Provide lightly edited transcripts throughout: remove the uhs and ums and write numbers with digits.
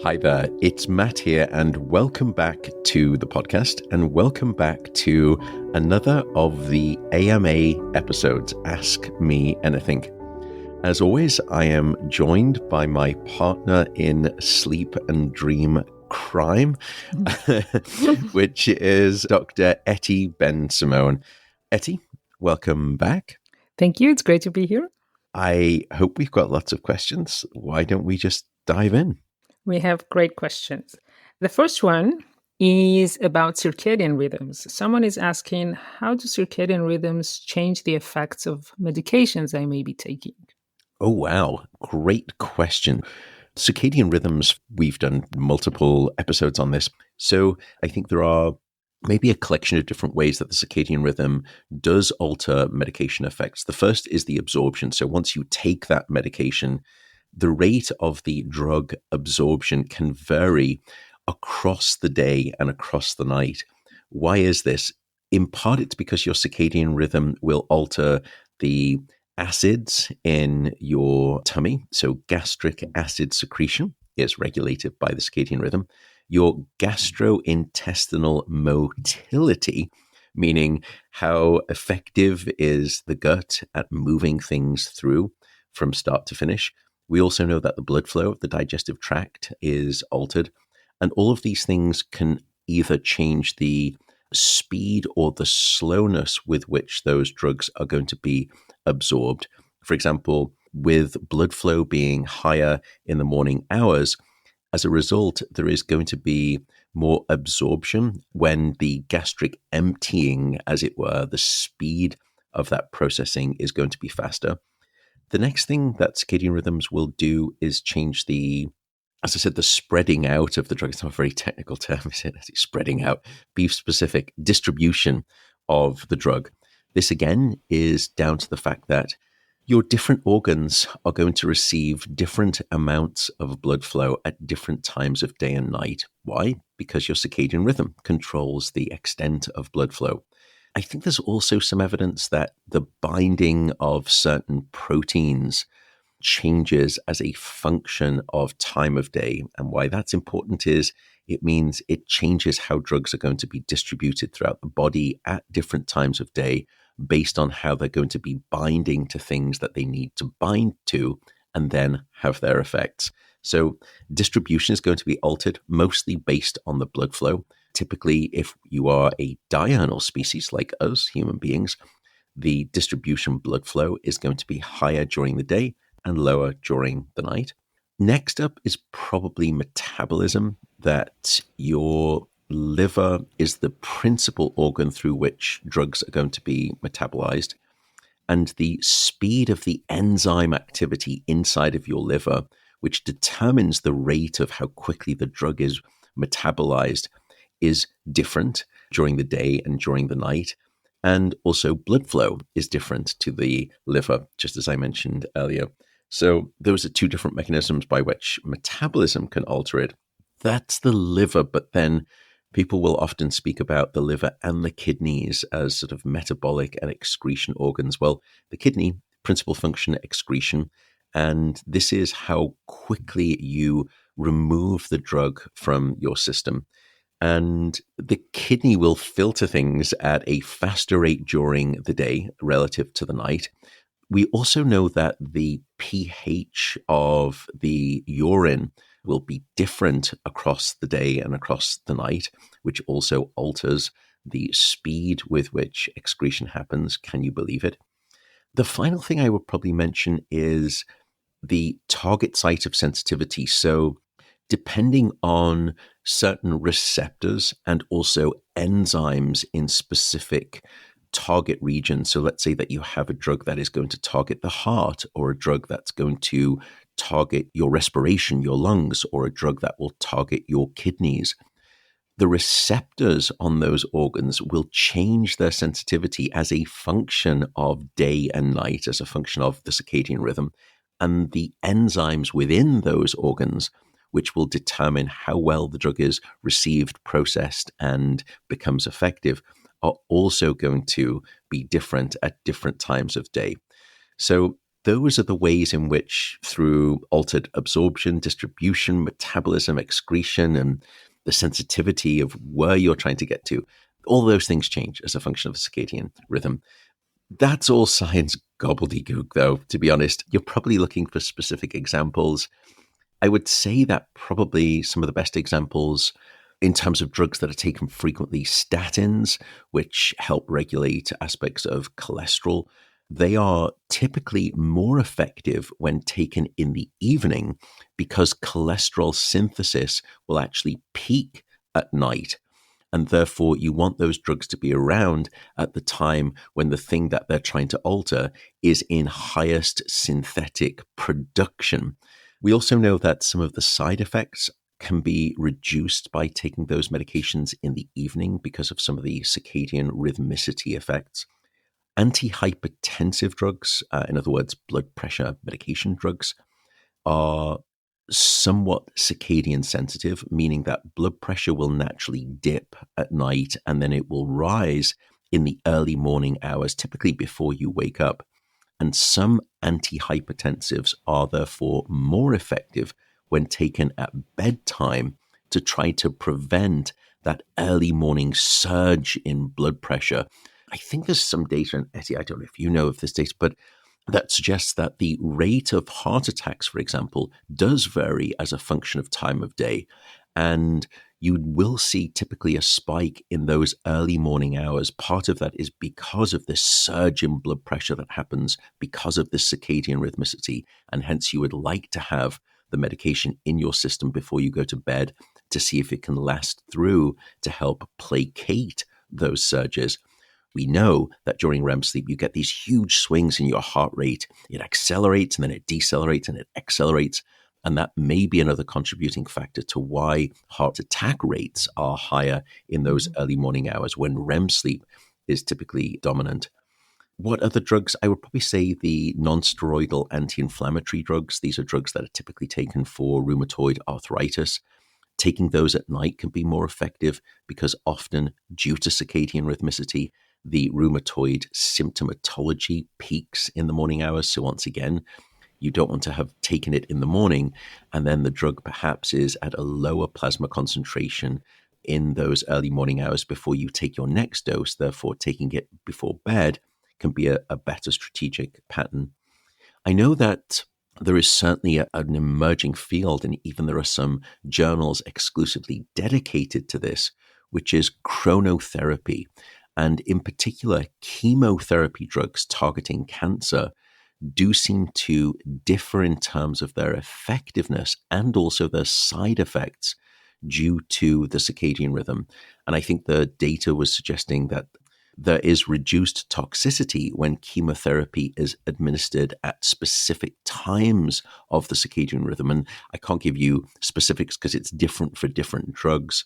Hi there, it's Matt here, and welcome back to the podcast, and welcome back to another of the AMA episodes, Ask Me Anything. As always, I am joined by my partner in sleep and dream crime, which is Dr. Etty Ben-Simone. Etty, welcome back. Thank you. It's great to be here. I hope we've got lots of questions. Why don't we just dive in? We have great questions. The first one is about circadian rhythms. Someone is asking, how do circadian rhythms change the effects of medications I may be taking? Oh, wow. Great question. Circadian rhythms, we've done multiple episodes on this. So I think there are maybe a collection of different ways that the circadian rhythm does alter medication effects. The first is the absorption. So once you take that medication, the rate of the drug absorption can vary across the day and across the night. Why is this? In part, it's because your circadian rhythm will alter the acids in your tummy. So gastric acid secretion is regulated by the circadian rhythm. Your gastrointestinal motility, meaning how effective is the gut at moving things through from start to finish. We also know that the blood flow of the digestive tract is altered. And all of these things can either change the speed or the slowness with which those drugs are going to be absorbed. For example, with blood flow being higher in the morning hours, as a result, there is going to be more absorption when the gastric emptying, as it were, the speed of that processing is going to be faster. The next thing that circadian rhythms will do is change as I said, the spreading out of the drug. It's not a very technical term, is it? It's spreading out, beef-specific distribution of the drug. This, again, is down to the fact that your different organs are going to receive different amounts of blood flow at different times of day and night. Why? Because your circadian rhythm controls the extent of blood flow. I think there's also some evidence that the binding of certain proteins changes as a function of time of day. And why that's important is it means it changes how drugs are going to be distributed throughout the body at different times of day based on how they're going to be binding to things that they need to bind to and then have their effects. So distribution is going to be altered mostly based on the blood flow. Typically, if you are a diurnal species like us, human beings, the distribution blood flow is going to be higher during the day and lower during the night. Next up is probably metabolism, that your liver is the principal organ through which drugs are going to be metabolized. And the speed of the enzyme activity inside of your liver, which determines the rate of how quickly the drug is metabolized, is different during the day and during the night. And also blood flow is different to the liver, just as I mentioned earlier. So those are two different mechanisms by which metabolism can alter it. That's the liver, but then people will often speak about the liver and the kidneys as sort of metabolic and excretion organs. Well, the kidney, principal function, excretion, and this is how quickly you remove the drug from your system. And the kidney will filter things at a faster rate during the day relative to the night. We also know that the pH of the urine will be different across the day and across the night, which also alters the speed with which excretion happens. Can you believe it? The final thing I would probably mention is the target site of sensitivity. So depending on certain receptors and also enzymes in specific target regions. So let's say that you have a drug that is going to target the heart, or a drug that's going to target your respiration, your lungs, or a drug that will target your kidneys. The receptors on those organs will change their sensitivity as a function of day and night, as a function of the circadian rhythm, and the enzymes within those organs, which will determine how well the drug is received, processed, and becomes effective, are also going to be different at different times of day. So those are the ways in which, through altered absorption, distribution, metabolism, excretion, and the sensitivity of where you're trying to get to, all those things change as a function of the circadian rhythm. That's all science gobbledygook, though, to be honest. You're probably looking for specific examples. I would say that probably some of the best examples in terms of drugs that are taken frequently, statins, which help regulate aspects of cholesterol, they are typically more effective when taken in the evening because cholesterol synthesis will actually peak at night. And therefore, you want those drugs to be around at the time when the thing that they're trying to alter is in highest synthetic production. We also know that some of the side effects can be reduced by taking those medications in the evening because of some of the circadian rhythmicity effects. Antihypertensive drugs, in other words, blood pressure medication drugs, are somewhat circadian sensitive, meaning that blood pressure will naturally dip at night and then it will rise in the early morning hours, typically before you wake up. And some antihypertensives are therefore more effective when taken at bedtime to try to prevent that early morning surge in blood pressure. I think there's some data, and Etty, I don't know if you know of this data, but that suggests that the rate of heart attacks, for example, does vary as a function of time of day. And you will see typically a spike in those early morning hours. Part of that is because of this surge in blood pressure that happens because of this circadian rhythmicity. And hence you would like to have the medication in your system before you go to bed to see if it can last through to help placate those surges. We know that during REM sleep, you get these huge swings in your heart rate. It accelerates and then it decelerates and it accelerates. And that may be another contributing factor to why heart attack rates are higher in those early morning hours when REM sleep is typically dominant. What other drugs? I would probably say the non-steroidal anti-inflammatory drugs. These are drugs that are typically taken for rheumatoid arthritis. Taking those at night can be more effective because often, due to circadian rhythmicity, the rheumatoid symptomatology peaks in the morning hours. So once again, you don't want to have taken it in the morning and then the drug perhaps is at a lower plasma concentration in those early morning hours before you take your next dose. Therefore, taking it before bed can be a better strategic pattern. I know that there is certainly an emerging field, and even there are some journals exclusively dedicated to this, which is chronotherapy. And in particular, chemotherapy drugs targeting cancer do seem to differ in terms of their effectiveness and also their side effects due to the circadian rhythm. And I think the data was suggesting that there is reduced toxicity when chemotherapy is administered at specific times of the circadian rhythm. And I can't give you specifics because it's different for different drugs.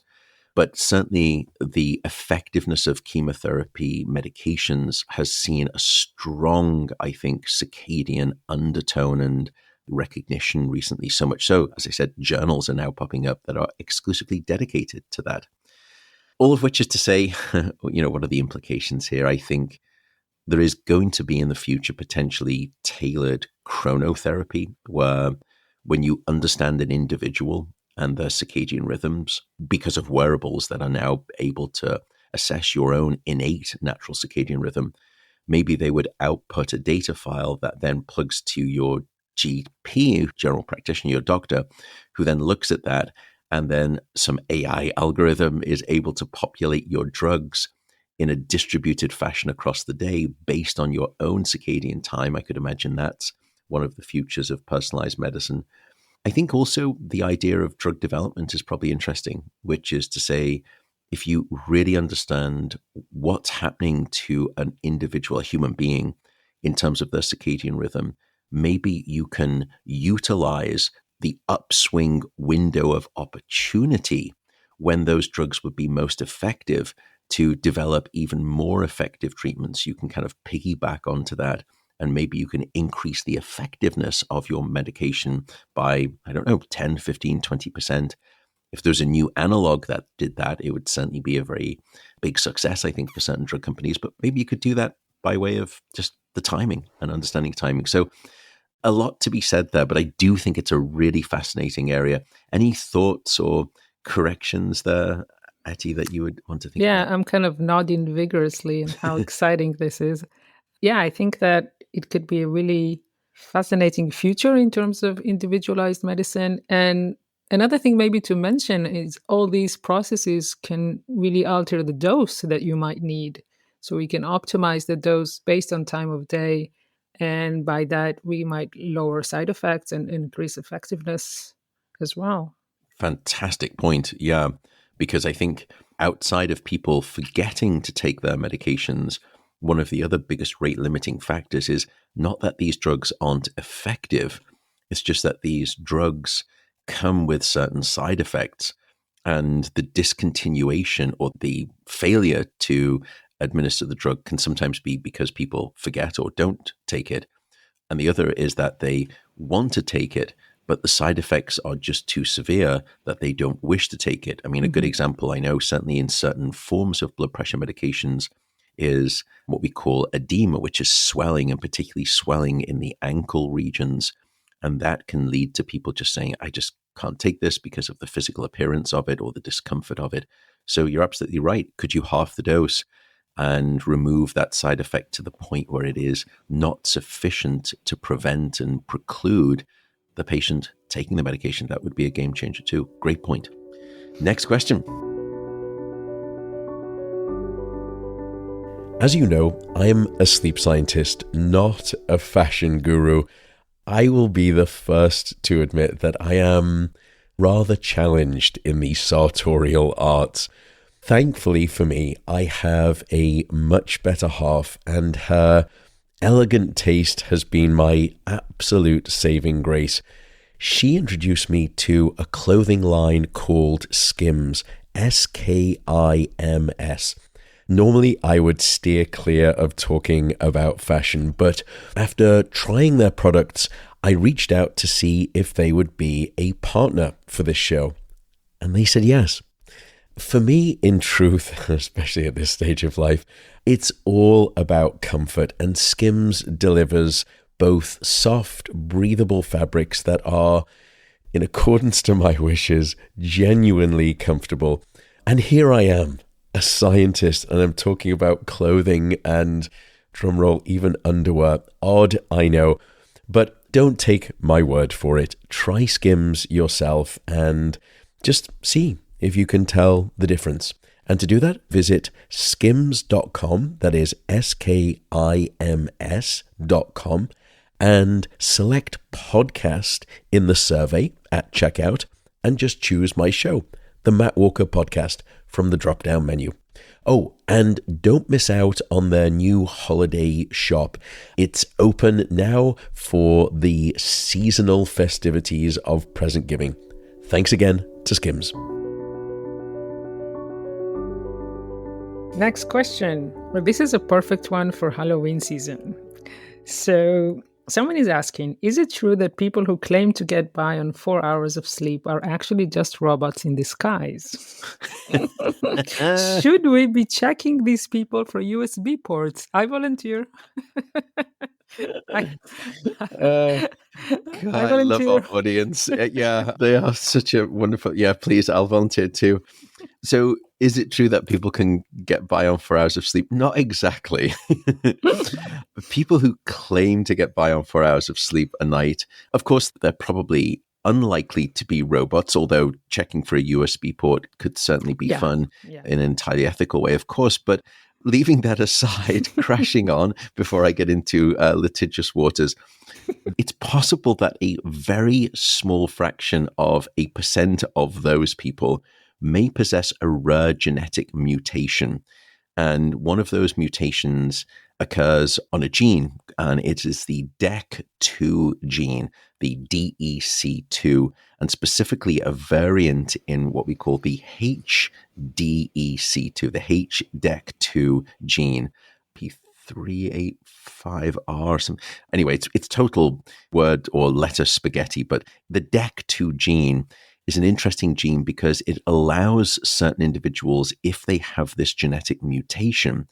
But certainly the effectiveness of chemotherapy medications has seen a strong, I think, circadian undertone and recognition recently. So much so, as I said, journals are now popping up that are exclusively dedicated to that. All of which is to say, what are the implications here? I think there is going to be in the future potentially tailored chronotherapy where when you understand an individual and their circadian rhythms because of wearables that are now able to assess your own innate natural circadian rhythm, maybe they would output a data file that then plugs to your GP, general practitioner, your doctor, who then looks at that and then some AI algorithm is able to populate your drugs in a distributed fashion across the day based on your own circadian time. I could imagine that's one of the futures of personalized medicine. I think also the idea of drug development is probably interesting, which is to say, if you really understand what's happening to an individual, a human being, in terms of their circadian rhythm, maybe you can utilize the upswing window of opportunity when those drugs would be most effective to develop even more effective treatments. You can kind of piggyback onto that. And maybe you can increase the effectiveness of your medication by, 10, 15, 20%. If there's a new analog that did that, it would certainly be a very big success, I think, for certain drug companies. But maybe you could do that by way of just the timing and understanding timing. So a lot to be said there, but I do think it's a really fascinating area. Any thoughts or corrections there, Etty, that you would want to think Yeah, about? I'm kind of nodding vigorously and how exciting this is. Yeah, I think that it could be a really fascinating future in terms of individualized medicine. And another thing, maybe to mention, is all these processes can really alter the dose that you might need. So we can optimize the dose based on time of day. And by that, we might lower side effects and increase effectiveness as well. Fantastic point. Yeah, because I think outside of people forgetting to take their medications, one of the other biggest rate limiting factors is not that these drugs aren't effective, it's just that these drugs come with certain side effects, and the discontinuation or the failure to administer the drug can sometimes be because people forget or don't take it. And the other is that they want to take it, but the side effects are just too severe that they don't wish to take it. I mean, a good Mhm. example I know, certainly in certain forms of blood pressure medications, is what we call edema, which is swelling, and particularly swelling in the ankle regions. And that can lead to people just saying, I just can't take this because of the physical appearance of it or the discomfort of it. So you're absolutely right. Could you half the dose and remove that side effect to the point where it is not sufficient to prevent and preclude the patient taking the medication? That would be a game changer too. Great point. Next question. As you know, I am a sleep scientist, not a fashion guru. I will be the first to admit that I am rather challenged in the sartorial arts. Thankfully for me, I have a much better half, and her elegant taste has been my absolute saving grace. She introduced me to a clothing line called Skims, Skims. Normally, I would steer clear of talking about fashion, but after trying their products, I reached out to see if they would be a partner for this show, and they said yes. For me, in truth, especially at this stage of life, it's all about comfort, and Skims delivers both soft, breathable fabrics that are, in accordance to my wishes, genuinely comfortable. And here I am, a scientist, and I'm talking about clothing and, drumroll, even underwear. Odd, I know, but don't take my word for it. Try Skims yourself and just see if you can tell the difference. And to do that, visit skims.com, that is skims.com, and select podcast in the survey at checkout, and just choose my show, the Matt Walker Podcast, from the drop-down menu. Oh, and don't miss out on their new holiday shop. It's open now for the seasonal festivities of present giving. Thanks again to Skims. Next question. Well, this is a perfect one for Halloween season. So, someone is asking, is it true that people who claim to get by on 4 hours of sleep are actually just robots in disguise? Should we be checking these people for USB ports? I volunteer. I, Uh, God, I I love our volunteer. audience. Yeah, they are such a wonderful. Yeah, please, I'll volunteer too. So, is it true that people can get by on 4 hours of sleep? Not exactly. People who claim to get by on 4 hours of sleep a night, of course, they're probably unlikely to be robots, although checking for a USB port could certainly be Yeah. fun Yeah. in an entirely ethical way, of course. But leaving that aside, crashing on before I get into litigious waters, it's possible that a very small fraction of a percent of those people may possess a rare genetic mutation. And one of those mutations occurs on a gene, and it is the DEC2 gene, the DEC2, and specifically a variant in what we call the HDEC2, the HDEC2 gene, P385R. Anyway, it's total word or letter spaghetti, but the DEC2 gene is an interesting gene because it allows certain individuals, if they have this genetic mutation,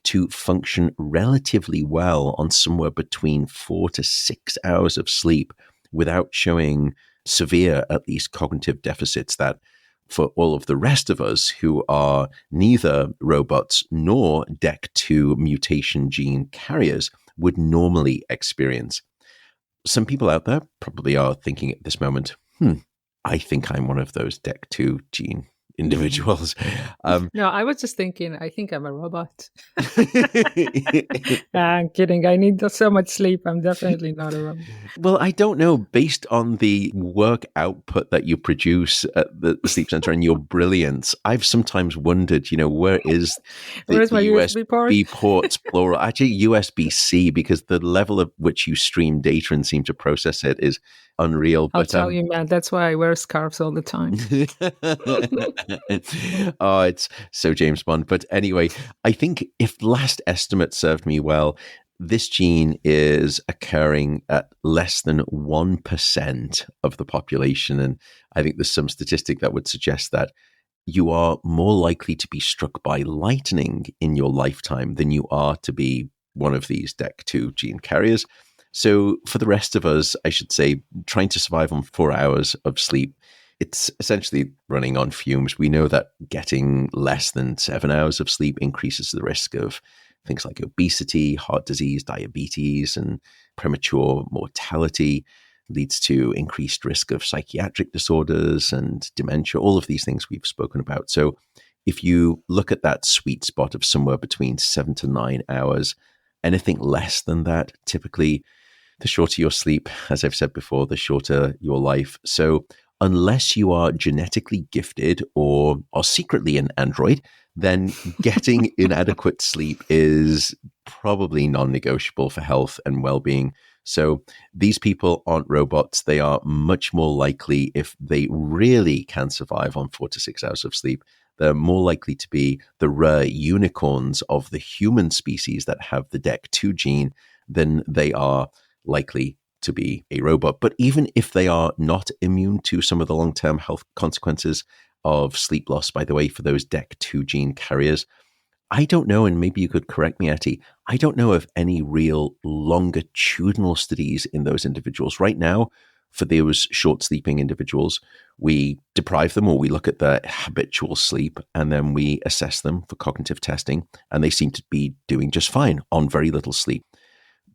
to function relatively well on somewhere between 4 to 6 hours of sleep without showing severe, at least, cognitive deficits that for all of the rest of us who are neither robots nor DEC2 mutation gene carriers would normally experience. Some people out there probably are thinking at this moment, I think I'm one of those DEC2 gene individuals. No, I was just thinking, I think I'm a robot. I'm kidding. I need so much sleep. I'm definitely not a robot. Well, I don't know. Based on the work output that you produce at the Sleep Center and your brilliance, I've sometimes wondered, where is Where's the my USB port? USB ports plural? Actually, USB-C, because the level at which you stream data and seem to process it is unreal. I'll tell you, man, that's why I wear scarves all the time. Oh, it's so James Bond. But anyway, I think if last estimate served me well, this gene is occurring at less than 1% of the population. And I think there's some statistic that would suggest that you are more likely to be struck by lightning in your lifetime than you are to be one of these DEC2 gene carriers. So for the rest of us, I should say, trying to survive on 4 hours of sleep, it's essentially running on fumes. We know that getting less than 7 hours of sleep increases the risk of things like obesity, heart disease, diabetes, and premature mortality, leads to increased risk of psychiatric disorders and dementia, all of these things we've spoken about. So if you look at that sweet spot of somewhere between 7 to 9 hours, anything less than that, typically the shorter your sleep, as I've said before, the shorter your life. So unless you are genetically gifted or are secretly an android, then getting inadequate sleep is probably non-negotiable for health and well-being. So these people aren't robots. They are much more likely, if they really can survive on 4 to 6 hours of sleep, they're more likely to be the rare unicorns of the human species that have the DEC2 gene than they are likely to be a robot. But even if they are not immune to some of the long-term health consequences of sleep loss, by the way, for those DEC2 gene carriers, I don't know, and maybe you could correct me, Etty, I don't know of any real longitudinal studies in those individuals. Right now, for those short sleeping individuals, we deprive them or we look at their habitual sleep and then we assess them for cognitive testing, and they seem to be doing just fine on very little sleep.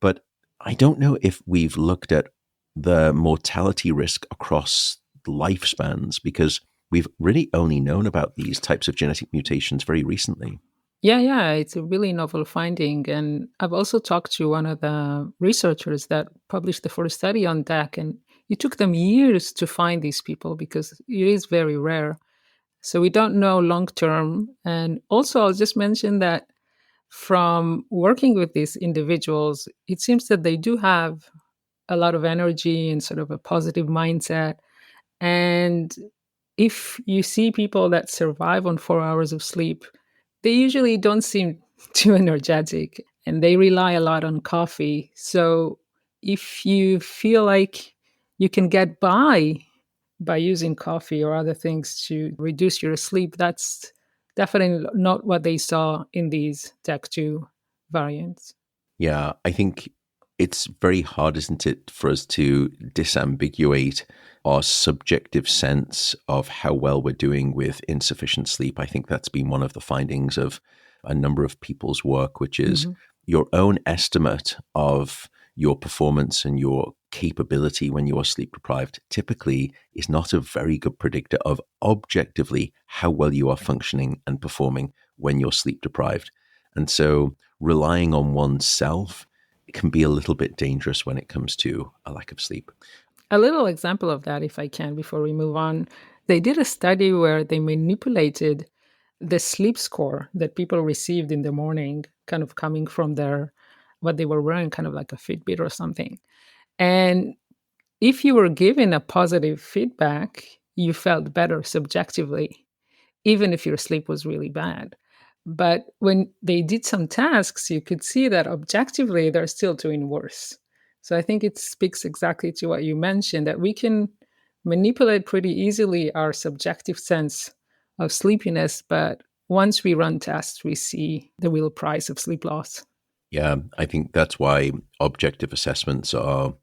But I don't know if we've looked at the mortality risk across lifespans, because we've really only known about these types of genetic mutations very recently. Yeah, it's a really novel finding. And I've also talked to one of the researchers that published the first study on DEC, and it took them years to find these people because it is very rare. So we don't know long term. And also, I'll just mention that from working with these individuals, it seems that they do have a lot of energy and sort of a positive mindset. And if you see people that survive on 4 hours of sleep, they usually don't seem too energetic and they rely a lot on coffee. So if you feel like you can get by using coffee or other things to reduce your sleep, that's definitely not what they saw in these DEC2 variants. Yeah, I think it's very hard, isn't it, for us to disambiguate our subjective sense of how well we're doing with insufficient sleep. I think that's been one of the findings of a number of people's work, which is your own estimate of your performance and your capability when you are sleep deprived typically is not a very good predictor of objectively how well you are functioning and performing when you're sleep deprived. And so relying on oneself can be a little bit dangerous when it comes to a lack of sleep. A little example of that, if I can, before we move on. They did a study where they manipulated the sleep score that people received in the morning, kind of coming from what they were wearing, kind of like a Fitbit or something. And if you were given a positive feedback, you felt better subjectively, even if your sleep was really bad. But when they did some tasks, you could see that objectively they're still doing worse. So I think it speaks exactly to what you mentioned, that we can manipulate pretty easily our subjective sense of sleepiness, but once we run tests, we see the real price of sleep loss. Yeah, I think that's why objective assessments are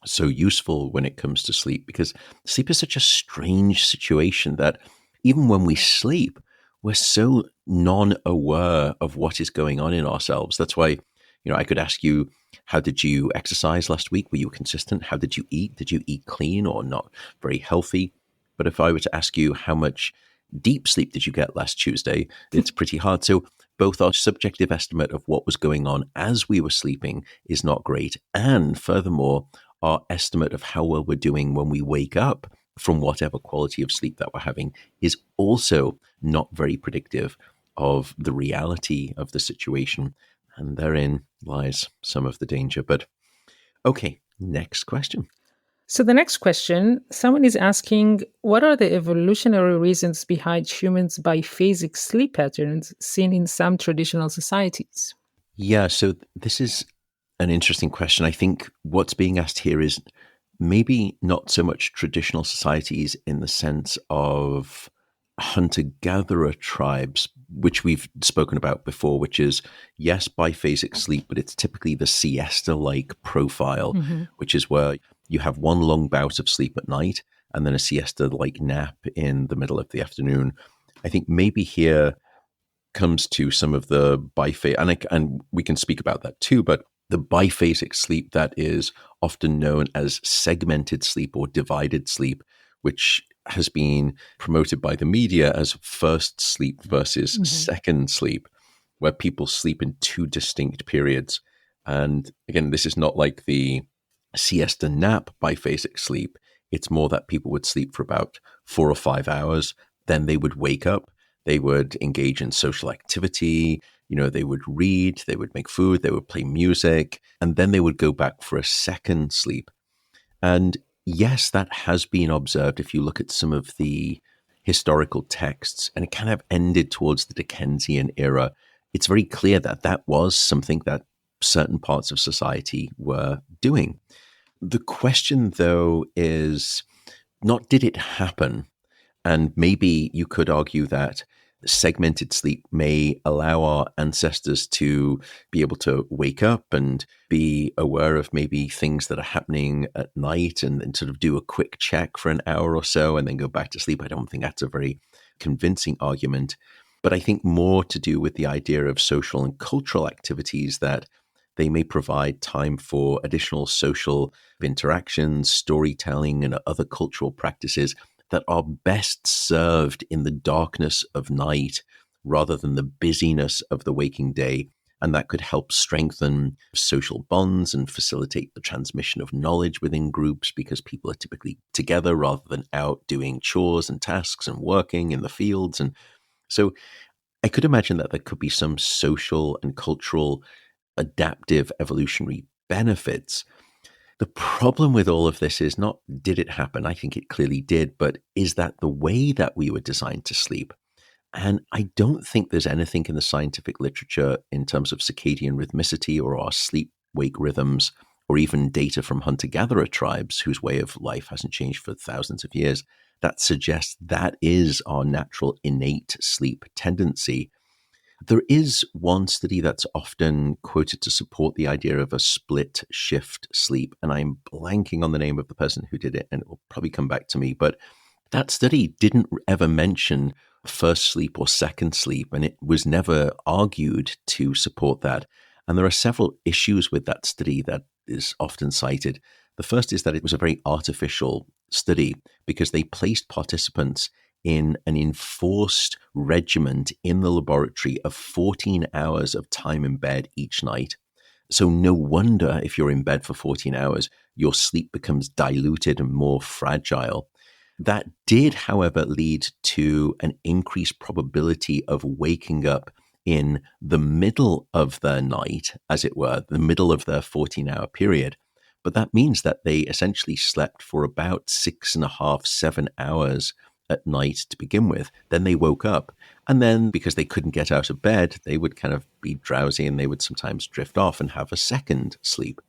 so useful when it comes to sleep, because sleep is such a strange situation that even when we sleep, we're so non-aware of what is going on in ourselves. That's why, I could ask you, how did you exercise last week? Were you consistent? How did you eat? Did you eat clean or not very healthy? But if I were to ask you, how much deep sleep did you get last Tuesday? It's pretty hard. So both our subjective estimate of what was going on as we were sleeping is not great. And furthermore, our estimate of how well we're doing when we wake up from whatever quality of sleep that we're having is also not very predictive of the reality of the situation. And therein lies some of the danger. But okay, next question. So, the next question, someone is asking, what are the evolutionary reasons behind humans' biphasic sleep patterns seen in some traditional societies? Yeah, so this is an interesting question. I think what's being asked here is maybe not so much traditional societies in the sense of hunter-gatherer tribes, which we've spoken about before, which is, yes, biphasic sleep, but it's typically the siesta-like profile, Mhm. which is where you have one long bout of sleep at night and then a siesta-like nap in the middle of the afternoon. I think maybe here comes to some of the biphasic, and we can speak about that too, but the biphasic sleep that is often known as segmented sleep or divided sleep, which has been promoted by the media as first sleep versus Mhm. second sleep, where people sleep in two distinct periods. And again, this is not like the siesta nap biphasic sleep. It's more that people would sleep for about 4 or 5 hours, then they would wake up, they would engage in social activity, they would read, they would make food, they would play music, and then they would go back for a second sleep. And yes, that has been observed if you look at some of the historical texts, and it kind of ended towards the Dickensian era. It's very clear that that was something that certain parts of society were doing. The question, though, is not did it happen? And maybe you could argue that segmented sleep may allow our ancestors to be able to wake up and be aware of maybe things that are happening at night and sort of do a quick check for an hour or so and then go back to sleep. I don't think that's a very convincing argument. But I think more to do with the idea of social and cultural activities that they may provide time for additional social interactions, storytelling, and other cultural practices that are best served in the darkness of night rather than the busyness of the waking day. And that could help strengthen social bonds and facilitate the transmission of knowledge within groups because people are typically together rather than out doing chores and tasks and working in the fields. And so I could imagine that there could be some social and cultural adaptive evolutionary benefits. The problem with all of this is not did it happen? I think it clearly did, but is that the way that we were designed to sleep? And I don't think there's anything in the scientific literature in terms of circadian rhythmicity or our sleep wake rhythms, or even data from hunter gatherer tribes whose way of life hasn't changed for thousands of years, that suggests that is our natural innate sleep tendency. There is one study that's often quoted to support the idea of a split shift sleep, and I'm blanking on the name of the person who did it, and it will probably come back to me. But that study didn't ever mention first sleep or second sleep, and it was never argued to support that. And there are several issues with that study that is often cited. The first is that it was a very artificial study because they placed participants in an enforced regiment in the laboratory of 14 hours of time in bed each night. So no wonder if you're in bed for 14 hours, your sleep becomes diluted and more fragile. That did, however, lead to an increased probability of waking up in the middle of their night, as it were, the middle of their 14-hour period. But that means that they essentially slept for about 6.5, 7 hours at night to begin with. Then they woke up. And then because they couldn't get out of bed, they would kind of be drowsy and they would sometimes drift off and have a second sleep.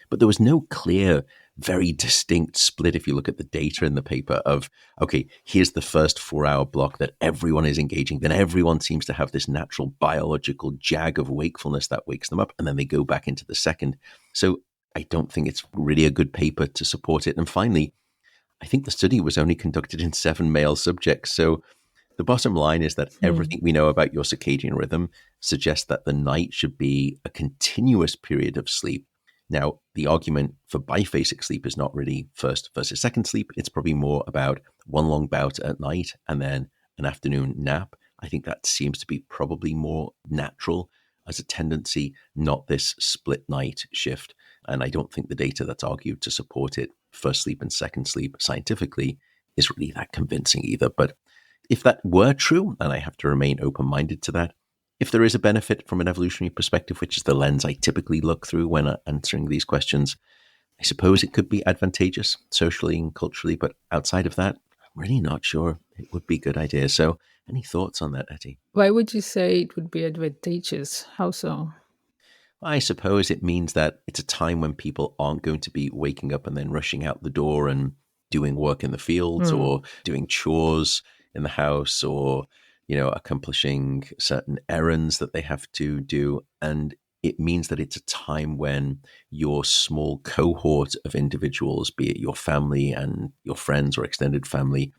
But there was no clear very distinct split if you look at the data in the paper of, okay, here's the first 4-hour block that everyone is engaging. Then everyone seems to have this natural biological jag of wakefulness that wakes them up. And then they go back into the second. So I don't think it's really a good paper to support it. And finally, I think the study was only conducted in 7 male subjects. So the bottom line is that everything we know about your circadian rhythm suggests that the night should be a continuous period of sleep. Now, the argument for biphasic sleep is not really first versus second sleep. It's probably more about one long bout at night and then an afternoon nap. I think that seems to be probably more natural as a tendency, not this split night shift. And I don't think the data that's argued to support it, first sleep and second sleep, scientifically, is really that convincing either. But if that were true, and I have to remain open-minded to that, if there is a benefit from an evolutionary perspective, which is the lens I typically look through when answering these questions, I suppose it could be advantageous socially and culturally. But outside of that, I'm really not sure it would be a good idea. So any thoughts on that, Etty? Why would you say it would be advantageous? How so? I suppose it means that it's a time when people aren't going to be waking up and then rushing out the door and doing work in the fields or doing chores in the house or accomplishing certain errands that they have to do. And it means that it's a time when your small cohort of individuals, be it your family and your friends or extended family,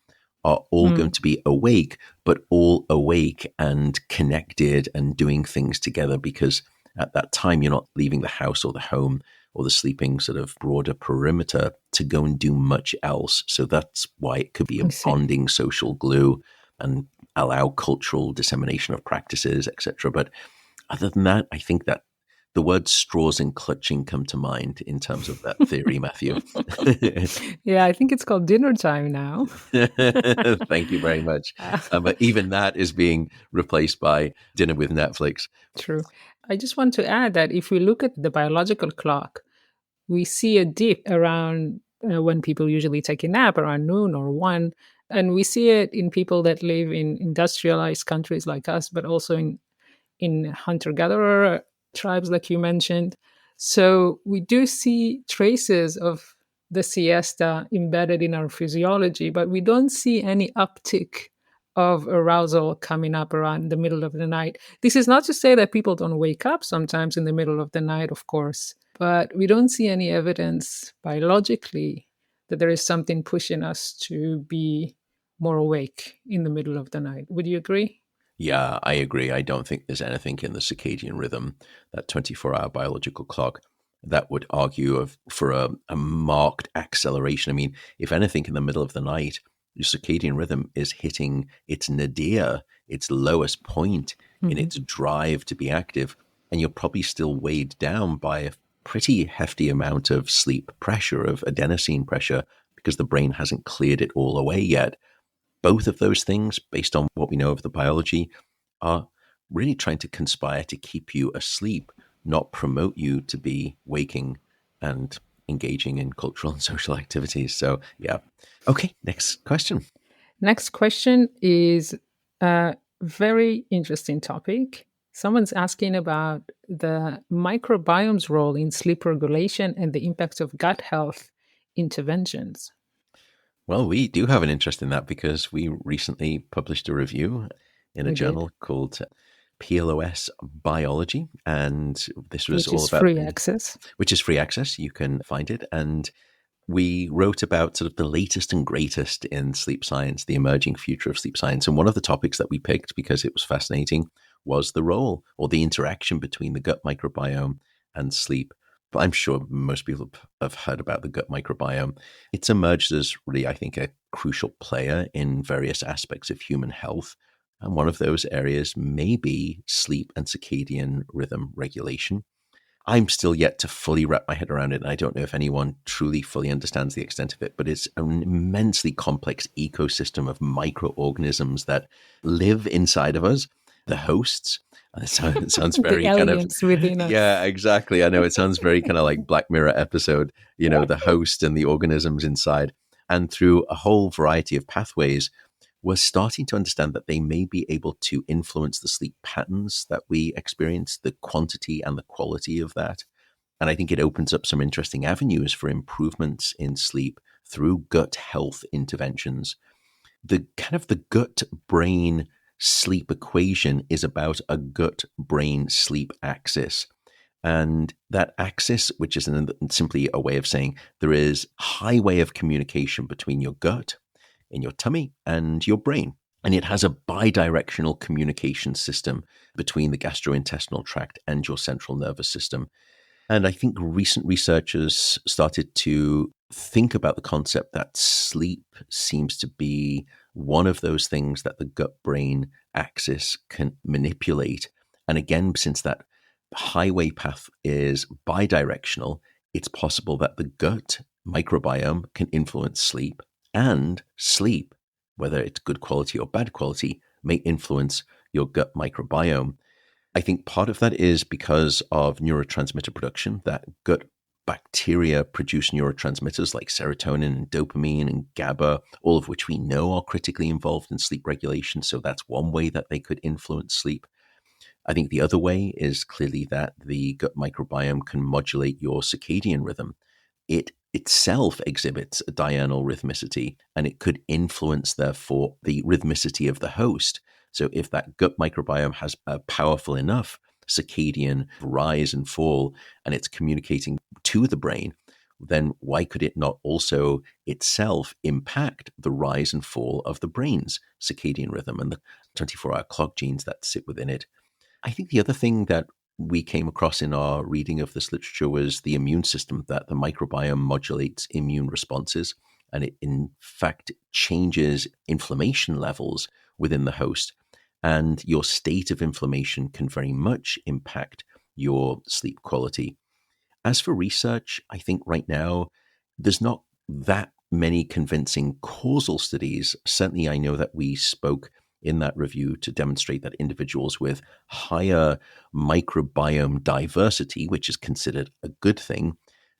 are all going to be awake, but all awake and connected and doing things together, because at that time you're not leaving the house or the home or the sleeping sort of broader perimeter to go and do much else. So that's why it could be a bonding social glue and allow cultural dissemination of practices, etc. But other than that, I think that the words straws and clutching come to mind in terms of that theory, Matthew. Yeah, I think it's called dinner time now. Thank you very much. But even that is being replaced by dinner with Netflix. True. I just want to add that if we look at the biological clock, we see a dip around when people usually take a nap around noon or 1. And we see it in people that live in industrialized countries like us, but also in hunter-gatherer tribes, like you mentioned. So we do see traces of the siesta embedded in our physiology, but we don't see any uptick of arousal coming up around the middle of the night. This is not to say that people don't wake up sometimes in the middle of the night, of course, but we don't see any evidence biologically that there is something pushing us to be more awake in the middle of the night. Would you agree? Yeah, I agree. I don't think there's anything in the circadian rhythm, that 24-hour biological clock, that would argue for a marked acceleration. I mean, if anything, in the middle of the night, your circadian rhythm is hitting its nadir, its lowest point in its drive to be active, and you're probably still weighed down by a pretty hefty amount of sleep pressure, of adenosine pressure, because the brain hasn't cleared it all away yet. Both of those things, based on what we know of the biology, are really trying to conspire to keep you asleep, not promote you to be waking and engaging in cultural and social activities. So, yeah. Okay, next question. Next question is a very interesting topic. Someone's asking about the microbiome's role in sleep regulation and the impact of gut health interventions. Well, we do have an interest in that because we recently published a review in a journal called PLOS Biology, and this was all about free access. Which is free access. You can find it, and we wrote about sort of the latest and greatest in sleep science, the emerging future of sleep science. And one of the topics that we picked, because it was fascinating, was the role or the interaction between the gut microbiome and sleep. But I'm sure most people have heard about the gut microbiome. It's emerged as really, I think, a crucial player in various aspects of human health. And one of those areas may be sleep and circadian rhythm regulation. I'm still yet to fully wrap my head around it, and I don't know if anyone truly fully understands the extent of it, but it's an immensely complex ecosystem of microorganisms that live inside of us, the hosts. It sounds very kind of within us. Yeah, exactly. I know it sounds very kind of like Black Mirror episode, the host and the organisms inside. And through a whole variety of pathways, we're starting to understand that they may be able to influence the sleep patterns that we experience, the quantity and the quality of that. And I think it opens up some interesting avenues for improvements in sleep through gut health interventions. The kind of the gut brain sleep equation is about a gut brain sleep axis. And that axis, which is simply a way of saying there is a highway of communication between your gut in your tummy and your brain. And it has a bidirectional communication system between the gastrointestinal tract and your central nervous system. And I think recent researchers started to think about the concept that sleep seems to be one of those things that the gut brain axis can manipulate. And again, since that highway path is bidirectional, it's possible that the gut microbiome can influence sleep, and sleep, whether it's good quality or bad quality, may influence your gut microbiome. I think part of that is because of neurotransmitter production, that gut bacteria produce neurotransmitters like serotonin and dopamine and GABA, all of which we know are critically involved in sleep regulation. So that's one way that they could influence sleep. I think the other way is clearly that the gut microbiome can modulate your circadian rhythm. It itself exhibits a diurnal rhythmicity, and it could influence, therefore, the rhythmicity of the host. So if that gut microbiome has a powerful enough circadian rise and fall, and it's communicating to the brain, then why could it not also itself impact the rise and fall of the brain's circadian rhythm and the 24-hour clock genes that sit within it? I think the other thing that we came across in our reading of this literature was the immune system, that the microbiome modulates immune responses, and it in fact changes inflammation levels within the host. And your state of inflammation can very much impact your sleep quality. As for research, I think right now there's not that many convincing causal studies. Certainly, I know that we spoke in that review to demonstrate that individuals with higher microbiome diversity, which is considered a good thing,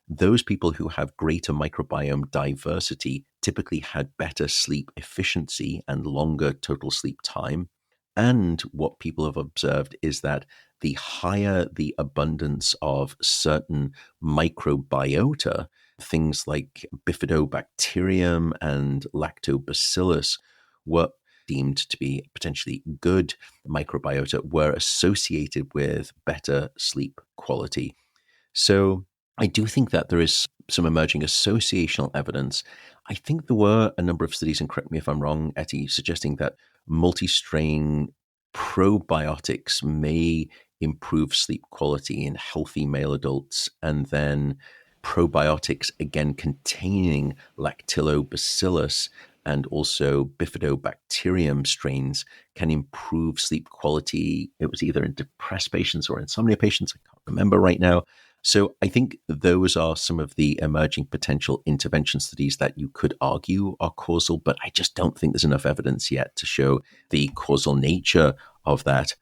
those people who have greater microbiome diversity typically had better sleep efficiency and longer total sleep time. And what people have observed is that the higher the abundance of certain microbiota, things like bifidobacterium and lactobacillus, were deemed to be potentially good microbiota, were associated with better sleep quality. So I do think that there is some emerging associational evidence. I think there were a number of studies, and correct me if I'm wrong, Etty, suggesting that multi-strain probiotics may improve sleep quality in healthy male adults, and then probiotics, again containing lactobacillus and also bifidobacterium strains, can improve sleep quality. It was either in depressed patients or insomnia patients. I can't remember right now. So I think those are some of the emerging potential intervention studies that you could argue are causal, but I just don't think there's enough evidence yet to show the causal nature of that.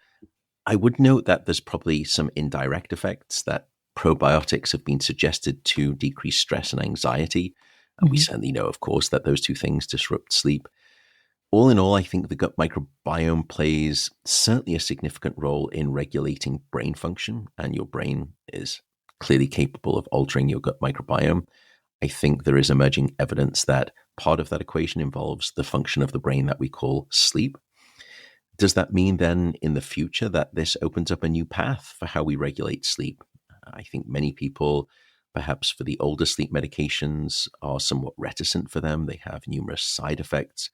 I would note that there's probably some indirect effects, that probiotics have been suggested to decrease stress and anxiety. And we certainly know, of course, that those two things disrupt sleep. All in all, I think the gut microbiome plays certainly a significant role in regulating brain function, and your brain is clearly capable of altering your gut microbiome. I think there is emerging evidence that part of that equation involves the function of the brain that we call sleep. Does that mean then in the future that this opens up a new path for how we regulate sleep? I think many people, perhaps for the older sleep medications, are somewhat reticent for them. They have numerous side effects.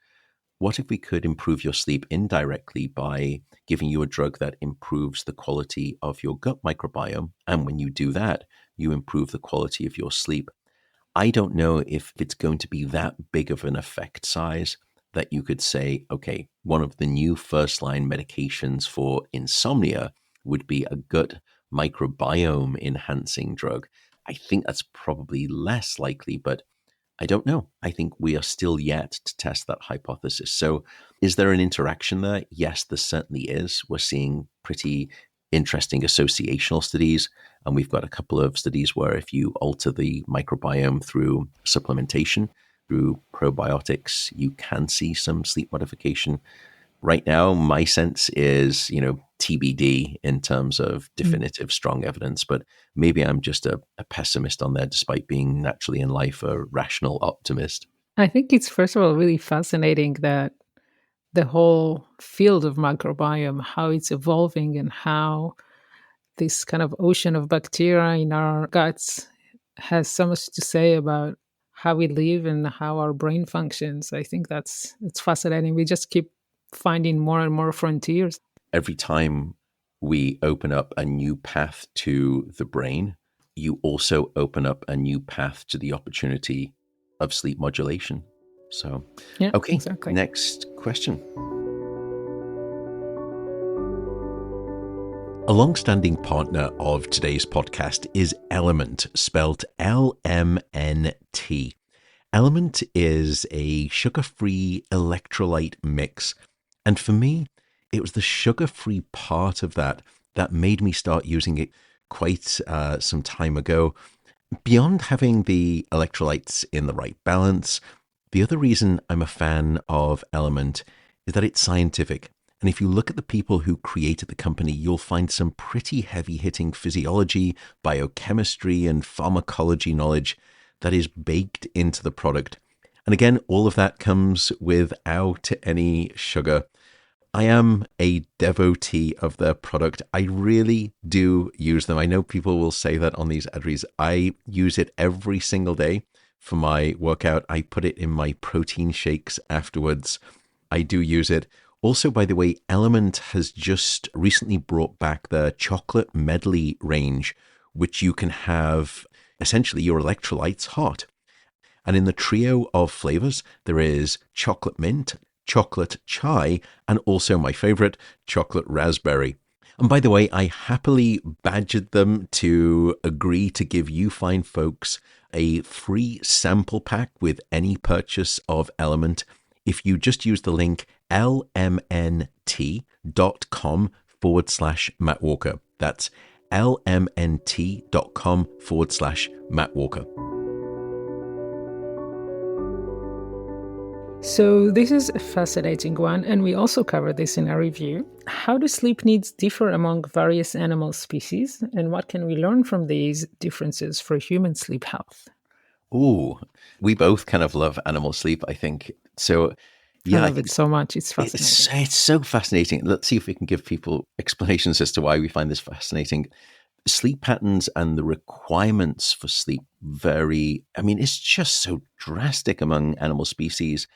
What if we could improve your sleep indirectly by giving you a drug that improves the quality of your gut microbiome? And when you do that, you improve the quality of your sleep. I don't know if it's going to be that big of an effect size that you could say, okay, one of the new first line medications for insomnia would be a gut microbiome enhancing drug. I think that's probably less likely, but I don't know. I think we are still yet to test that hypothesis. So is there an interaction there? Yes, there certainly is. We're seeing pretty interesting associational studies. And we've got a couple of studies where if you alter the microbiome through supplementation, through probiotics, you can see some sleep modification. Right now, my sense is, TBD in terms of definitive strong evidence, but maybe I'm just a pessimist on there, despite being naturally in life a rational optimist. I think it's, first of all, really fascinating that the whole field of microbiome, how it's evolving and how this kind of ocean of bacteria in our guts has so much to say about how we live and how our brain functions. I think it's fascinating. We just keep finding more and more frontiers. Every time we open up a new path to the brain, you also open up a new path to the opportunity of sleep modulation. So, Yeah, okay, exactly. next question. A long-standing partner of today's podcast is Element, spelled LMNT. Element is a sugar-free electrolyte mix. And for me, it was the sugar-free part of that made me start using it quite some time ago. Beyond having the electrolytes in the right balance, the other reason I'm a fan of Element is that it's scientific. And if you look at the people who created the company, you'll find some pretty heavy-hitting physiology, biochemistry, and pharmacology knowledge that is baked into the product. And again, all of that comes without any sugar. I am a devotee of their product. I really do use them. I know people will say that on these ad reads. I use it every single day for my workout. I put it in my protein shakes afterwards. I do use it. Also, by the way, Element has just recently brought back the chocolate medley range, which you can have essentially your electrolytes hot. And in the trio of flavors, there is chocolate mint, chocolate chai, and also my favorite, chocolate raspberry. And by the way, I happily badgered them to agree to give you fine folks a free sample pack with any purchase of Element if you just use the link lmnt.com/Matt Walker. That's lmnt.com/Matt Walker. So, this is a fascinating one, and we also covered this in our review. How do sleep needs differ among various animal species, and what can we learn from these differences for human sleep health? Ooh, we both kind of love animal sleep, I think. So, I yeah, I love it think so much. It's fascinating. it's so fascinating. Let's see if we can give people explanations as to why we find this fascinating. Sleep patterns and the requirements for sleep vary. I mean, it's just so drastic among animal species.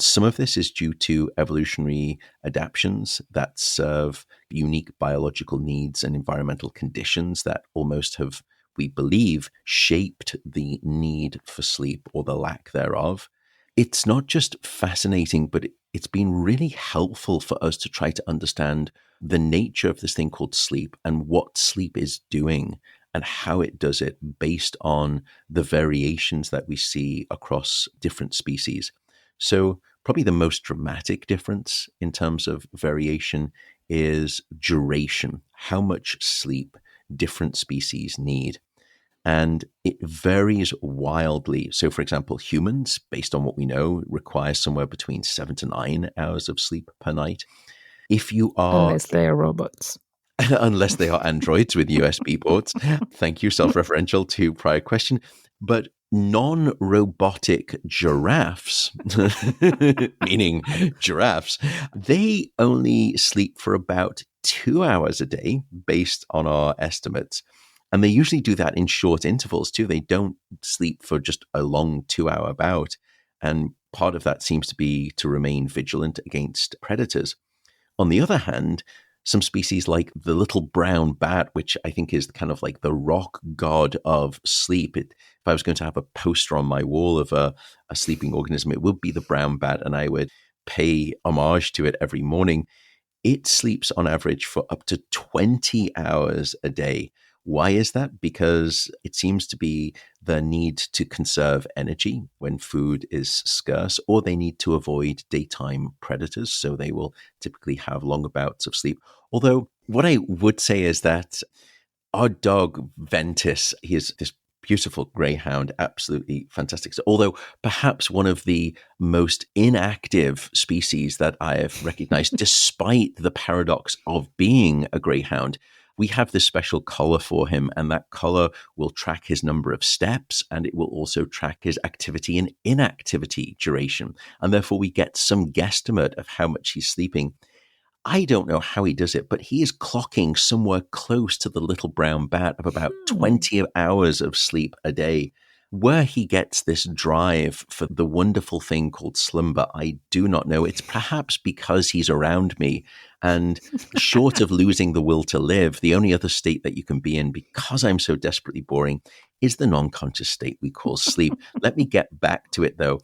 Some of this is due to evolutionary adaptations that serve unique biological needs and environmental conditions that almost have, we believe, shaped the need for sleep or the lack thereof. It's not just fascinating, but it's been really helpful for us to try to understand the nature of this thing called sleep and what sleep is doing and how it does it based on the variations that we see across different species. So probably the most dramatic difference in terms of variation is duration, how much sleep different species need. And it varies wildly. So, for example, humans, based on what we know, require somewhere between 7 to 9 hours of sleep per night. If you are, Unless they are robots. unless they are androids with USB ports, thank you, self-referential to prior question. But non-robotic giraffes, meaning giraffes, they only sleep for about 2 hours a day based on our estimates. And they usually do that in short intervals too. They don't sleep for just a long 2 hour bout. And part of that seems to be to remain vigilant against predators. On the other hand, some species like the little brown bat, which I think is kind of like the rock god of sleep. If I was going to have a poster on my wall of a sleeping organism, it would be the brown bat, and I would pay homage to it every morning. It sleeps on average for up to 20 hours a day. Why is that? Because it seems to be the need to conserve energy when food is scarce, or they need to avoid daytime predators. So they will typically have longer bouts of sleep. Although, what I would say is that our dog Ventus, he is this Beautiful greyhound, absolutely fantastic. So, although perhaps one of the most inactive species that I have recognized, despite the paradox of being a greyhound, we have this special collar for him, and that collar will track his number of steps, and it will also track his activity and inactivity duration. And therefore, we get some guesstimate of how much he's sleeping. I don't know how he does it, but he is clocking somewhere close to the little brown bat of about Hmm. 20 hours of sleep a day. Where he gets this drive for the wonderful thing called slumber, I do not know. It's perhaps because he's around me. And short of losing the will to live, the only other state that you can be in, because I'm so desperately boring, is the non conscious state we call sleep. Let me get back to it, though.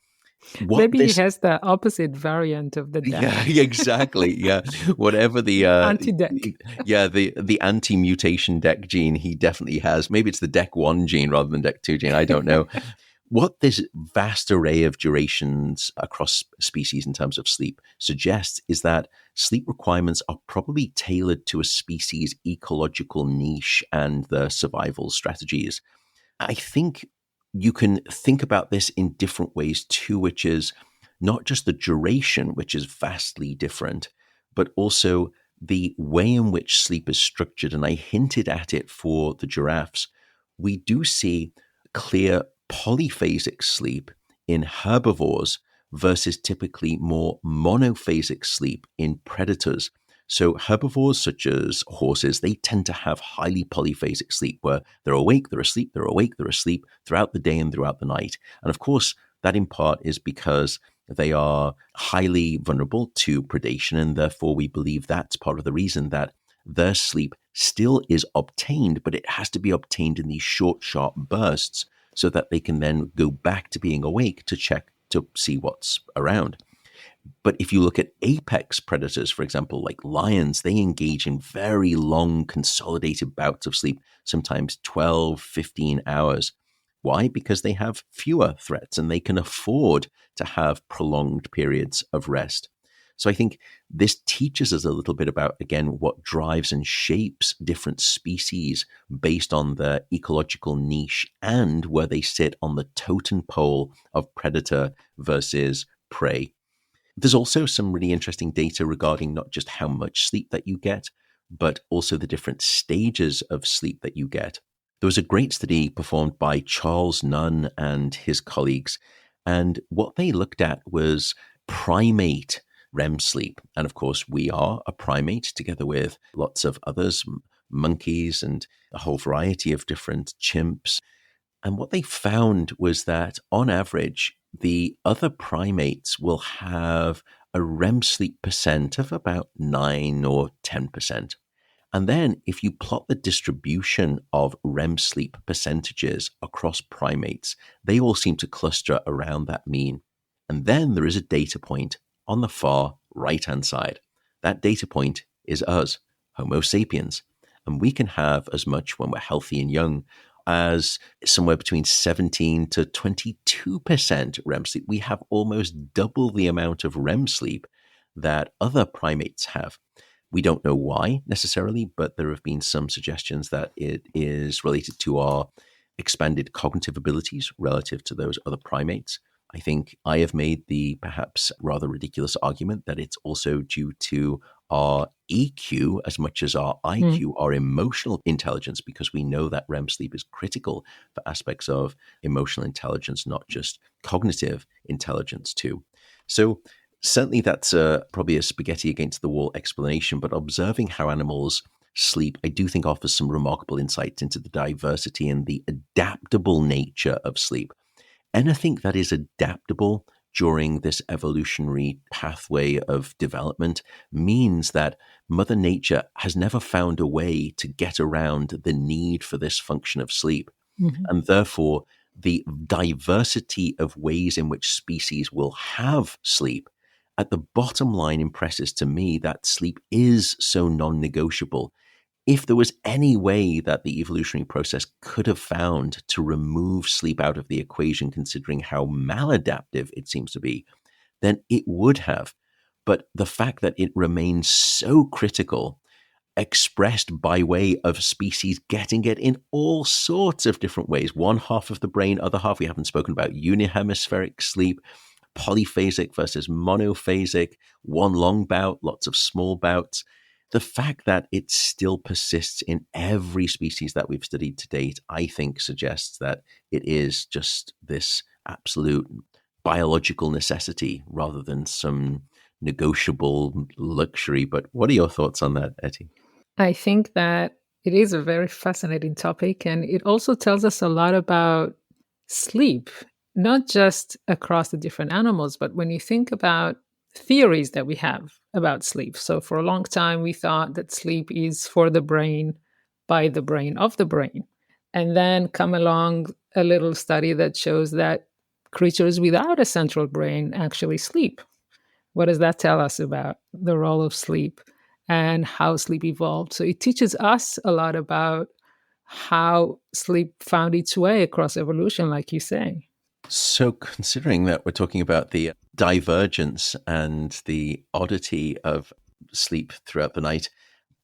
What Maybe he this has the opposite variant of the Yeah, deck, exactly. Yeah, whatever the anti-deck. the anti-mutation deck gene he definitely has. Maybe it's the deck one gene rather than deck two gene. I don't know. What this vast array of durations across species in terms of sleep suggests is that sleep requirements are probably tailored to a species' ecological niche and their survival strategies. I think you can think about this in different ways too, which is not just the duration, which is vastly different, but also the way in which sleep is structured. And I hinted at it for the giraffes. We do see clear polyphasic sleep in herbivores versus typically more monophasic sleep in predators. So herbivores such as horses, they tend to have highly polyphasic sleep where they're awake, they're asleep, they're awake, they're asleep throughout the day and throughout the night. And of course, that in part is because they are highly vulnerable to predation. And therefore, we believe that's part of the reason that their sleep still is obtained, but it has to be obtained in these short, sharp bursts so that they can then go back to being awake to check to see what's around. But if you look at apex predators, for example, like lions, they engage in very long, consolidated bouts of sleep, sometimes 12, 15 hours. Why? Because they have fewer threats and they can afford to have prolonged periods of rest. So I think this teaches us a little bit about, again, what drives and shapes different species based on their ecological niche and where they sit on the totem pole of predator versus prey. There's also some really interesting data regarding not just how much sleep that you get, but also the different stages of sleep that you get. There was a great study performed by Charles Nunn and his colleagues, and what they looked at was primate REM sleep. And of course, we are a primate together with lots of others, monkeys, and a whole variety of different chimps. And what they found was that on average, the other primates will have a REM sleep percent of about 9 or 10%. And then if you plot the distribution of REM sleep percentages across primates, they all seem to cluster around that mean. And then there is a data point on the far right hand side. That data point is us, Homo sapiens. And we can have as much when we're healthy and young as somewhere between 17 to 22% REM sleep. We have almost double the amount of REM sleep that other primates have. We don't know why necessarily, but there have been some suggestions that it is related to our expanded cognitive abilities relative to those other primates. I think I have made the perhaps rather ridiculous argument that it's also due to our EQ as much as our Mm. IQ, our emotional intelligence, because we know that REM sleep is critical for aspects of emotional intelligence, not just cognitive intelligence too. So certainly that's probably a spaghetti against the wall explanation, but observing how animals sleep, I do think offers some remarkable insights into the diversity and the adaptable nature of sleep. Anything that is adaptable during this evolutionary pathway of development means that Mother Nature has never found a way to get around the need for this function of sleep. Mhm. And therefore, the diversity of ways in which species will have sleep at the bottom line impresses to me that sleep is so non negotiable. If there was any way that the evolutionary process could have found to remove sleep out of the equation, considering how maladaptive it seems to be, then it would have. But the fact that it remains so critical, expressed by way of species getting it in all sorts of different ways. One half of the brain, other half, we haven't spoken about unihemispheric sleep, polyphasic versus monophasic, one long bout, lots of small bouts. The fact that it still persists in every species that we've studied to date, I think suggests that it is just this absolute biological necessity rather than some negotiable luxury. But what are your thoughts on that, Etty? I think that it is a very fascinating topic, and it also tells us a lot about sleep, not just across the different animals, but when you think about theories that we have about sleep. So, for a long time, we thought that sleep is for the brain, by the brain, of the brain. And then come along a little study that shows that creatures without a central brain actually sleep. What does that tell us about the role of sleep and how sleep evolved? So it teaches us a lot about how sleep found its way across evolution, like you say. So, considering that we're talking about the divergence and the oddity of sleep throughout the night,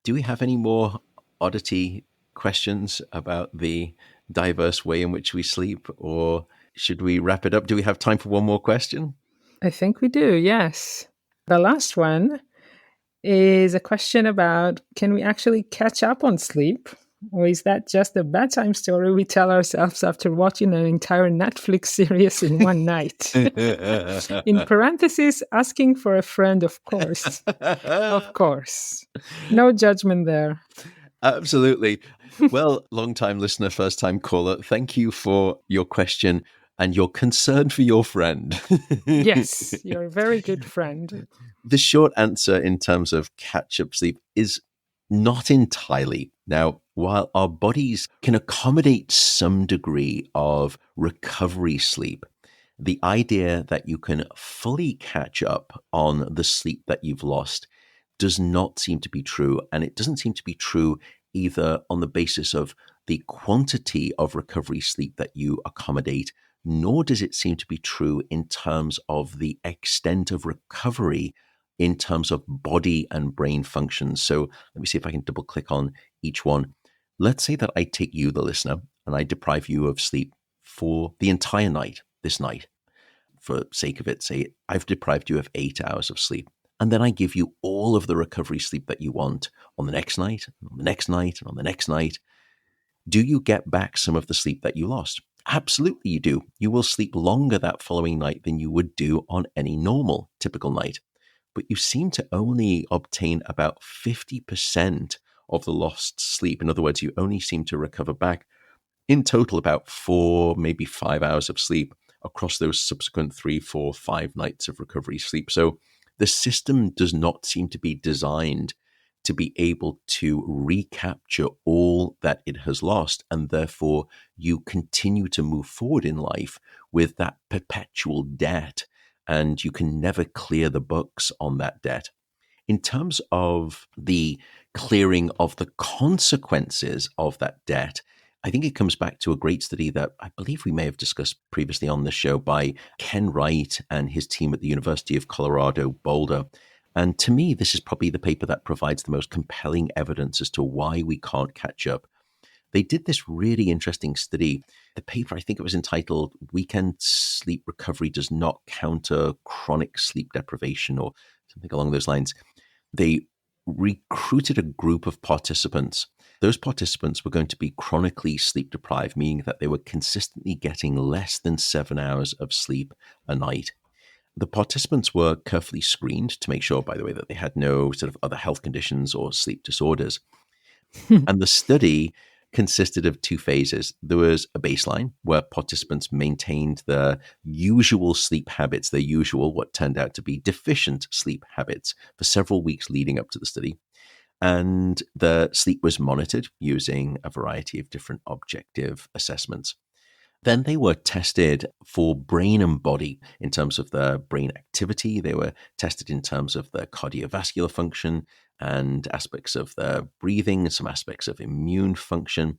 do we have any more oddity questions about the diverse way in which we sleep, or should we wrap it up? Do we have time for one more question? I think we do, yes. The last one is a question about, can we actually catch up on sleep? Or is that just a bedtime story we tell ourselves after watching an entire Netflix series in one night? In parentheses, asking for a friend, of course. Of course. No judgment there. Absolutely. Well, long-time listener, first-time caller, thank you for your question and your concern for your friend. Yes, you're a very good friend. The short answer in terms of catch-up sleep is not entirely. Now, while our bodies can accommodate some degree of recovery sleep, the idea that you can fully catch up on the sleep that you've lost does not seem to be true. And it doesn't seem to be true either on the basis of the quantity of recovery sleep that you accommodate, nor does it seem to be true in terms of the extent of recovery in terms of body and brain functions. So let me see if I can double click on each one. Let's say that I take you, the listener, and I deprive you of sleep for the entire night, this night. For sake of it, say I've deprived you of 8 hours of sleep. And then I give you all of the recovery sleep that you want on the next night, on the next night, and on the next night. Do you get back some of the sleep that you lost? Absolutely you do. You will sleep longer that following night than you would do on any normal, typical night. But you seem to only obtain about 50% of the lost sleep. In other words, you only seem to recover back in total about 4, maybe 5 hours of sleep across those subsequent 3, 4, 5 nights of recovery sleep. So the system does not seem to be designed to be able to recapture all that it has lost. And therefore, you continue to move forward in life with that perpetual debt, and you can never clear the books on that debt. In terms of the clearing of the consequences of that debt, I think it comes back to a great study that I believe we may have discussed previously on the show by Ken Wright and his team at the University of Colorado Boulder. And to me, this is probably the paper that provides the most compelling evidence as to why we can't catch up. They did this really interesting study. The paper, I think it was entitled Weekend Sleep Recovery Does Not Counter Chronic Sleep Deprivation, or something along those lines. They recruited a group of participants. Those participants were going to be chronically sleep deprived, meaning that they were consistently getting less than 7 hours of sleep a night. The participants were carefully screened to make sure, by the way, that they had no sort of other health conditions or sleep disorders. And the study consisted of 2 phases. There was a baseline where participants maintained their usual sleep habits, their usual, what turned out to be deficient sleep habits for several weeks leading up to the study. And the sleep was monitored using a variety of different objective assessments. Then they were tested for brain and body in terms of their brain activity. They were tested in terms of their cardiovascular function and aspects of their breathing, some aspects of immune function.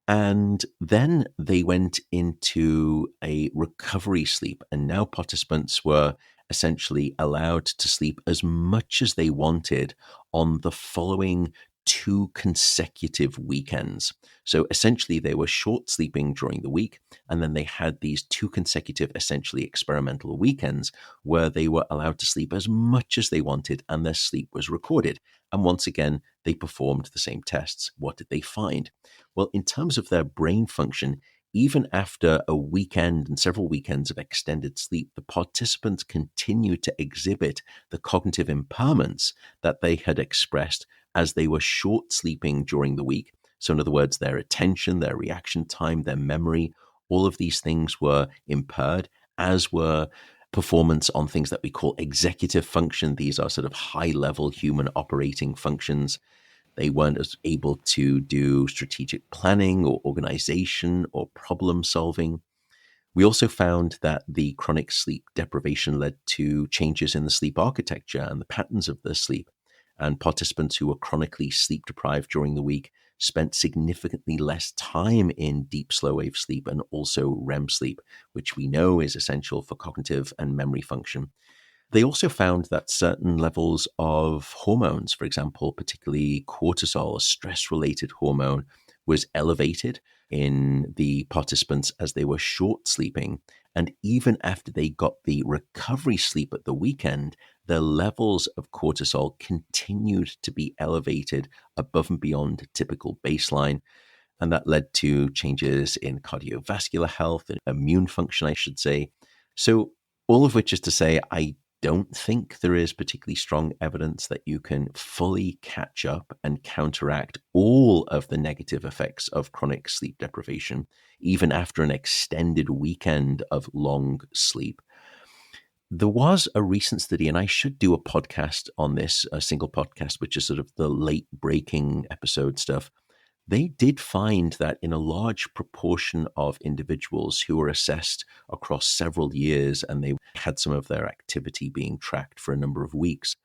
And then they went into a recovery sleep. And now participants were essentially allowed to sleep as much as they wanted on the following 2 consecutive weekends. So essentially, they were short sleeping during the week, and then they had these 2 consecutive, essentially experimental weekends where they were allowed to sleep as much as they wanted, and their sleep was recorded. And once again, they performed the same tests. What did they find? Well, in terms of their brain function, even after a weekend and several weekends of extended sleep, the participants continued to exhibit the cognitive impairments that they had expressed as they were short sleeping during the week. So, in other words, their attention, their reaction time, their memory, all of these things were impaired, as were performance on things that we call executive function. These are sort of high level human operating functions. They weren't as able to do strategic planning or organization or problem solving. We also found that the chronic sleep deprivation led to changes in the sleep architecture and the patterns of the sleep. And participants who were chronically sleep deprived during the week spent significantly less time in deep slow wave sleep and also REM sleep, which we know is essential for cognitive and memory function. They also found that certain levels of hormones, for example, particularly cortisol, a stress-related hormone, was elevated in the participants as they were short sleeping. And even after they got the recovery sleep at the weekend, the levels of cortisol continued to be elevated above and beyond typical baseline. And that led to changes in cardiovascular health and immune function, I should say. So, all of which is to say, I don't think there is particularly strong evidence that you can fully catch up and counteract all of the negative effects of chronic sleep deprivation, even after an extended weekend of long sleep. There was a recent study, and I should do a podcast on this, a single podcast, which is sort of the late breaking episode stuff. They did find that in a large proportion of individuals who were assessed across several years, and they had some of their activity being tracked for a number of weeks,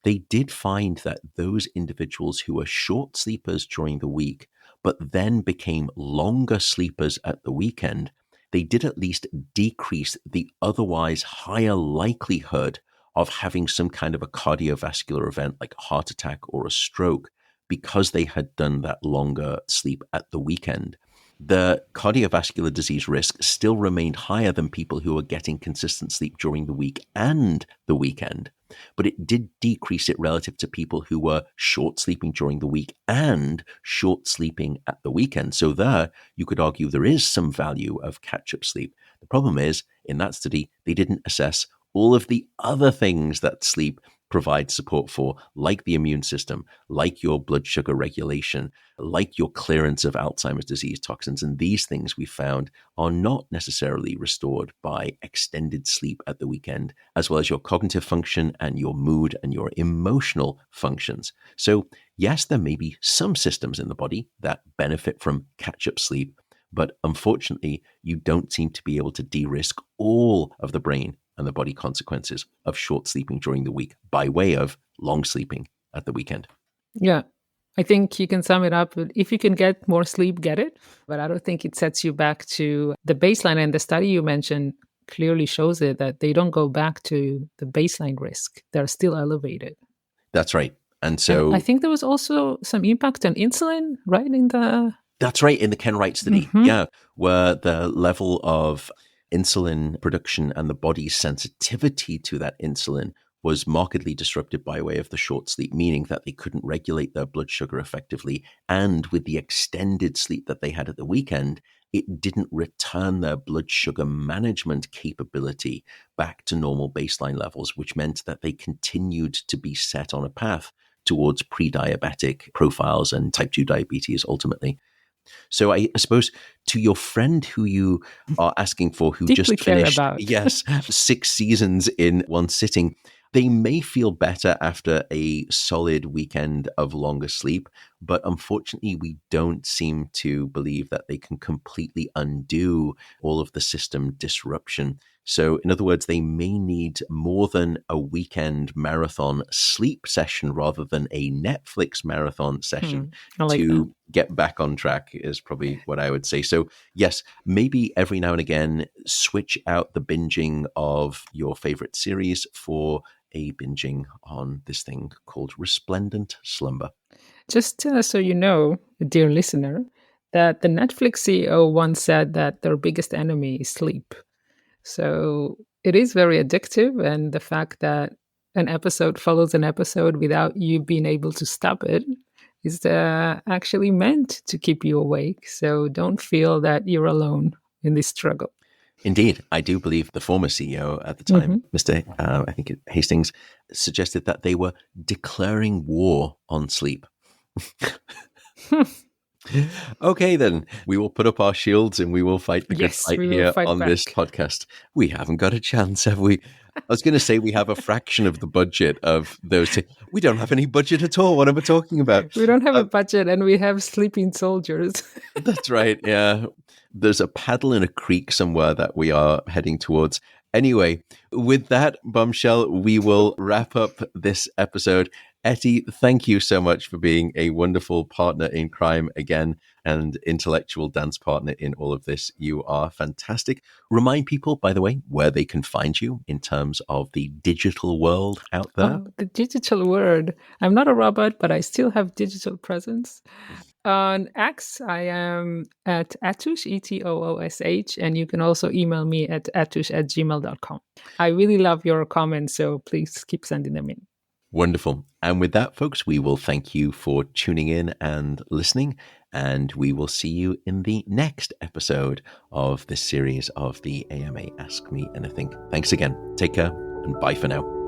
they did find that those individuals who were short sleepers during the week, but then became longer sleepers at the weekend, they did at least decrease the otherwise higher likelihood of having some kind of a cardiovascular event like a heart attack or a stroke because they had done that longer sleep at the weekend. The cardiovascular disease risk still remained higher than people who were getting consistent sleep during the week and the weekend, but it did decrease it relative to people who were short sleeping during the week and short sleeping at the weekend. So there, you could argue there is some value of catch-up sleep. The problem is, in that study, they didn't assess all of the other things that sleep provides support for, like the immune system, like your blood sugar regulation, like your clearance of Alzheimer's disease toxins. And these things we found are not necessarily restored by extended sleep at the weekend, as well as your cognitive function and your mood and your emotional functions. So yes, there may be some systems in the body that benefit from catch-up sleep, but unfortunately, you don't seem to be able to de-risk all of the brain and the body consequences of short sleeping during the week by way of long sleeping at the weekend. Yeah. I think you can sum it up. If you can get more sleep, get it. But I don't think it sets you back to the baseline. And the study you mentioned clearly shows it that they don't go back to the baseline risk. They're still elevated. That's right. And so I think there was also some impact on insulin, right? That's right, in the Ken Wright study. Mm-hmm. Yeah, where the level of insulin production and the body's sensitivity to that insulin was markedly disrupted by way of the short sleep, meaning that they couldn't regulate their blood sugar effectively. And with the extended sleep that they had at the weekend, it didn't return their blood sugar management capability back to normal baseline levels, which meant that they continued to be set on a path towards pre-diabetic profiles and type 2 diabetes ultimately. So I suppose to your friend who you are asking for, who Deeply just finished, about. yes, 6 seasons in one sitting, they may feel better after a solid weekend of longer sleep, but unfortunately, we don't seem to believe that they can completely undo all of the system disruption. So, in other words, they may need more than a weekend marathon sleep session rather than a Netflix marathon session I like to that. get back on track, is probably what I would say. So, yes, maybe every now and again, switch out the binging of your favorite series for a binging on this thing called resplendent slumber. Just so you know, dear listener, that the Netflix CEO once said that their biggest enemy is sleep. So it is very addictive. And the fact that an episode follows an episode without you being able to stop it is actually meant to keep you awake. So don't feel that you're alone in this struggle. Indeed, I do believe the former CEO at the time, Mhm. Mr. I think Hastings, suggested that they were declaring war on sleep. Okay, then we will put up our shields and we will fight the good Yes, fight we will here fight on this back. podcast. We haven't got a chance, have we? I was going to say we have a fraction of the budget of those. We don't have any budget at all. What am I talking about? We don't have a budget and we have sleeping soldiers. That's right. Yeah. There's a paddle in a creek somewhere that we are heading towards. Anyway, with that bombshell, we will wrap up this episode. Etty, thank you so much for being a wonderful partner in crime again and intellectual dance partner in all of this. You are fantastic. Remind people, by the way, where they can find you in terms of the digital world out there. Oh, the digital world. I'm not a robot, but I still have digital presence. On X, I am at Atush, Etoosh, and you can also email me at atush@gmail.com. I really love your comments, so please keep sending them in. Wonderful. And with that, folks, we will thank you for tuning in and listening, and we will see you in the next episode of this series of the AMA Ask Me Anything. Thanks again. Take care, and bye for now.